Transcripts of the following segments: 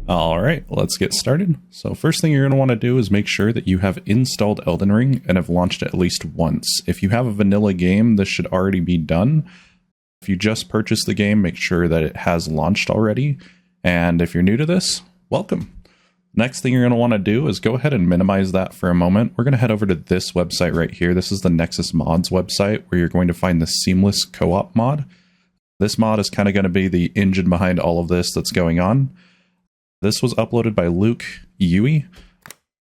All right, let's get started. So first thing you're going to want to do is make sure that you have installed Elden Ring and have launched it at least once. If you have a vanilla game, this should already be done. If you just purchased the game, make sure that it has launched already. And if you're new to this, welcome. Next thing you're going to want to do is go ahead and minimize that for a moment. We're going to head over to this website right here. This is the Nexus Mods website where you're going to find the Seamless Co-op mod. This mod is kind of going to be the engine behind all of this that's going on. This was uploaded by Luke Yui.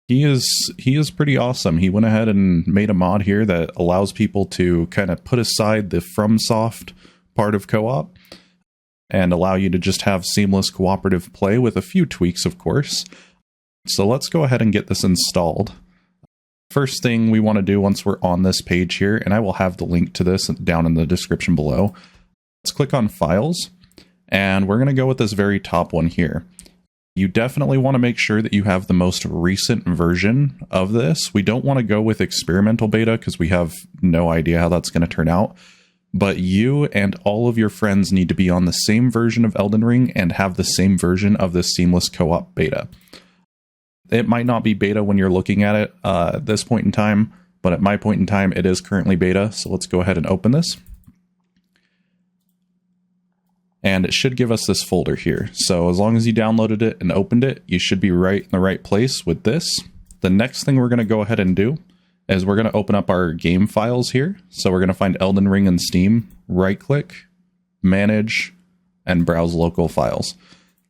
He is pretty awesome. He went ahead and made a mod here that allows people to kind of put aside the FromSoft part of co-op and allow you to just have seamless cooperative play with a few tweaks, of course. So let's go ahead and get this installed. First thing we want to do once we're on this page here, and I will have the link to this down in the description below. Let's click on Files, and we're going to go with this very top one here. You definitely want to make sure that you have the most recent version of this. We don't want to go with experimental beta because we have no idea how that's going to turn out. But you and all of your friends need to be on the same version of Elden Ring and have the same version of this Seamless Co-op beta. It might not be beta when you're looking at it at this point in time, but at my point in time, it is currently beta. So let's go ahead and open this. And it should give us this folder here. So as long as you downloaded it and opened it, you should be right in the right place with this. The next thing we're going to go ahead and do is we're going to open up our game files here. So we're going to find Elden Ring in Steam, right click, manage, and browse local files.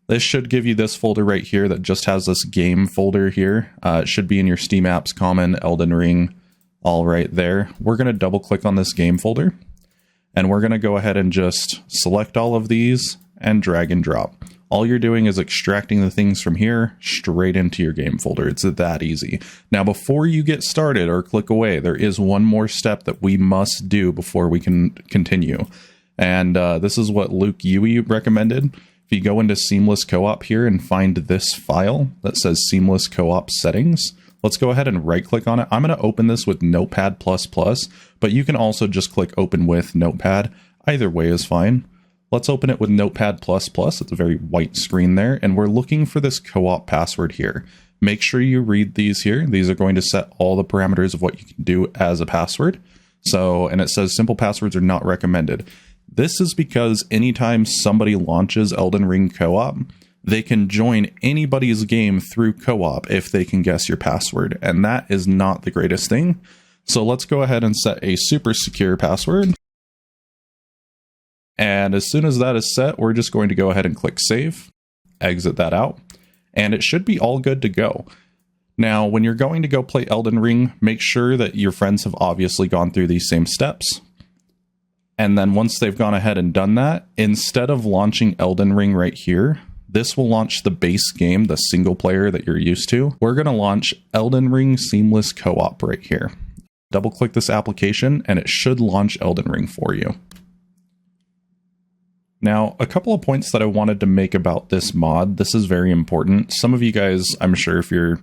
This should give you this folder right here that just has this game folder here. It should be in your Steam Apps Common, Elden Ring, all right there. We're going to double click on this game folder. And we're going to go ahead and just select all of these and drag and drop. All you're doing is extracting the things from here straight into your game folder. It's that easy. Now, before you get started or click away, there is one more step that we must do before we can continue. And this is what Luke Yui recommended. If you go into Seamless Co-op here and find this file that says Seamless Co-op Settings, let's go ahead and right click on it. I'm going to open this with Notepad++, but you can also just click open with Notepad. Either way is fine. Let's open it with Notepad++. It's a very white screen there, and we're looking for this co-op password here. Make sure you read these here. These are going to set all the parameters of what you can do as a password. So, and it says simple passwords are not recommended. This is because anytime somebody launches Elden Ring Co-op, they can join anybody's game through co-op if they can guess your password, and that is not the greatest thing. So let's go ahead and set a super secure password. And as soon as that is set, we're just going to go ahead and click save, exit that out, and it should be all good to go. Now, when you're going to go play Elden Ring, make sure that your friends have obviously gone through these same steps. And then once they've gone ahead and done that, instead of launching Elden Ring right here, this will launch the base game, the single player that you're used to. We're going to launch Elden Ring Seamless Co-op right here. Double click this application and it should launch Elden Ring for you. Now, a couple of points that I wanted to make about this mod. This is very important. Some of you guys, I'm sure if you're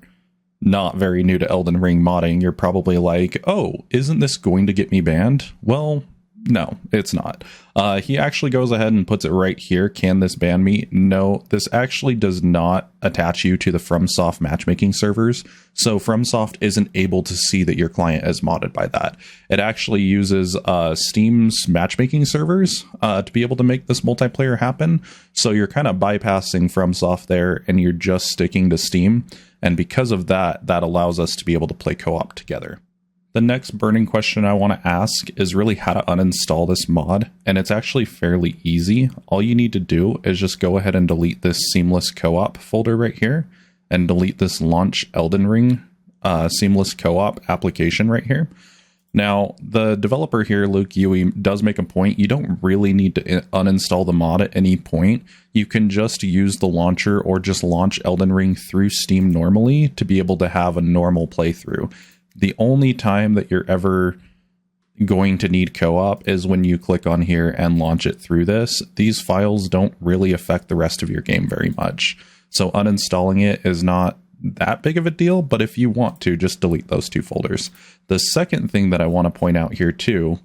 not very new to Elden Ring modding, you're probably like, oh, isn't this going to get me banned? Well, no, it's not. He actually goes ahead and puts it right here. Can this ban me? No, this actually does not attach you to the FromSoft matchmaking servers. So FromSoft isn't able to see that your client is modded by that. It actually uses Steam's matchmaking servers to be able to make this multiplayer happen. So you're kind of bypassing FromSoft there and you're just sticking to Steam. And because of that, that allows us to be able to play co-op together. The next burning question I want to ask is really how to uninstall this mod, and it's actually fairly easy. All you need to do is just go ahead and delete this Seamless Co-op folder right here, and delete this Launch Elden Ring Seamless Co-op application right here. Now, the developer here, Luke Yui, does make a point. You don't really need to uninstall the mod at any point. You can just use the launcher or just launch Elden Ring through Steam normally to be able to have a normal playthrough. The only time that you're ever going to need co-op is when you click on here and launch it through this. These files don't really affect the rest of your game very much. So uninstalling it is not that big of a deal, but if you want to, just delete those two folders. The second thing that I want to point out here too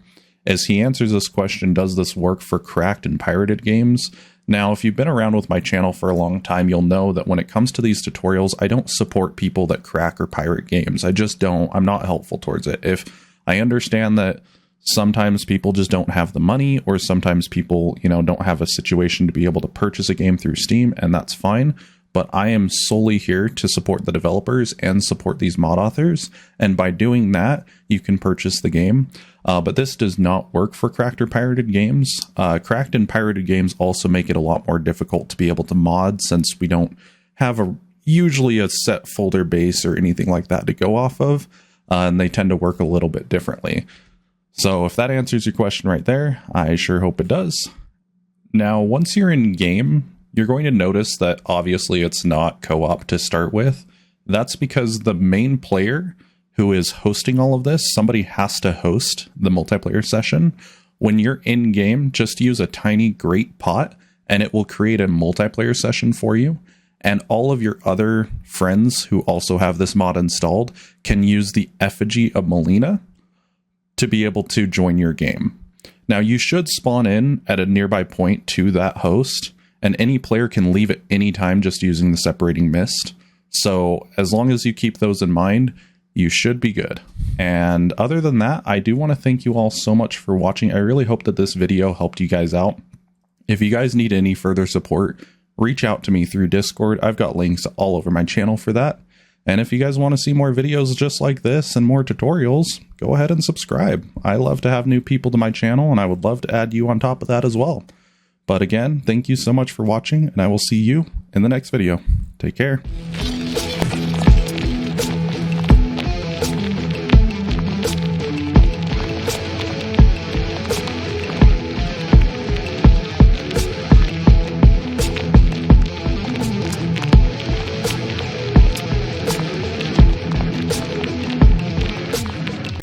is he answers this question, does this work for cracked and pirated games? Now, if you've been around with my channel for a long time, you'll know that when it comes to these tutorials, I don't support people that crack or pirate games. I just don't. I'm not helpful towards it. If I understand that sometimes people just don't have the money, or sometimes people, don't have a situation to be able to purchase a game through Steam, and that's fine. But I am solely here to support the developers and support these mod authors. And by doing that, you can purchase the game. But this does not work for cracked or pirated games. Cracked and pirated games also make it a lot more difficult to be able to mod, since we don't have usually a set folder base or anything like that to go off of. And they tend to work a little bit differently. So if that answers your question right there, I sure hope it does. Now, once you're in game, you're going to notice that obviously it's not co-op to start with. That's because the main player who is hosting all of this, somebody has to host the multiplayer session. When you're in game, just use a tiny grate pot and it will create a multiplayer session for you. And all of your other friends who also have this mod installed can use the effigy of Melina to be able to join your game. Now, you should spawn in at a nearby point to that host, and any player can leave at any time just using the separating mist. So as long as you keep those in mind, you should be good. And other than that, I do want to thank you all so much for watching. I really hope that this video helped you guys out. If you guys need any further support, reach out to me through Discord. I've got links all over my channel for that. And if you guys want to see more videos just like this and more tutorials, go ahead and subscribe. I love to have new people to my channel, and I would love to add you on top of that as well. But again, thank you so much for watching, and I will see you in the next video. Take care.